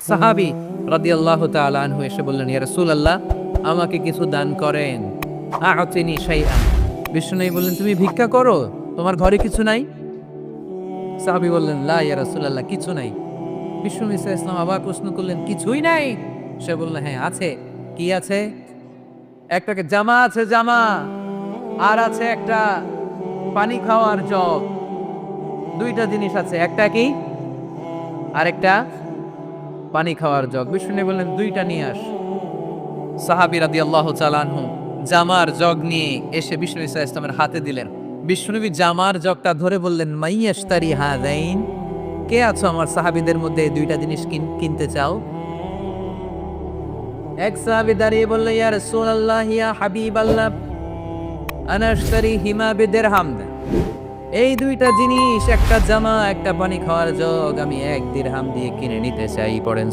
সাহাবী রাদিয়াল্লাহু তাআলা আনহু এসে বললেন, ইয়া রাসূলুল্লাহ, আমাকে কিছু দান করেন। আ'তিনি শাইআন। বিষ্ণুনবী বললেন, তুমি ভিক্ষা করো, তোমার ঘরে কিছু নাই? সাহাবী বললেন, লা ইয়া রাসূলুল্লাহ, কিছু নাই। বিষ্ণুনবী সাল্লাল্লাহু আলাইহি ওয়াসাল্লাম আবার প্রশ্ন করলেন, কিছুই নাই? সে বলল, হ্যাঁ আছে। কি আছে? একটা জামা আছে, জামা, আর আছে একটা পানি খাওয়ার জগ। দুইটা জিনিস আছে, একটা কি আরেকটা পানি খাওয়ার জগ। বিষ্ণু বললেন, দুইটা নিয়ে আস। সাহাবী রাদিয়াল্লাহু তাআলা আনহু জামার জগ নিয়ে এসে বিষ্ণু ইসা ইসলামের হাতে দিলেন। বিষ্ণুনবী জামার জগটা ধরে বললেন, মাইয়াশতারি হাযাইন, কে আছো আমার সাহাবীদের মধ্যে এই দুইটা জিনিস কিনতে চাও? এক সাহাবী দাঁড়িয়ে বলল, ইয়া রাসূলুল্লাহ, ইয়া হাবিবাল্লাহ, আনা আশতারিহিমা বিদিরহাম। এই দুইটা জিনিস, একটা জামা, একটা পানি খাওয়ার জগ, আমি 1 দিরহাম দিয়ে কিনে নিতে চাই। পড়েন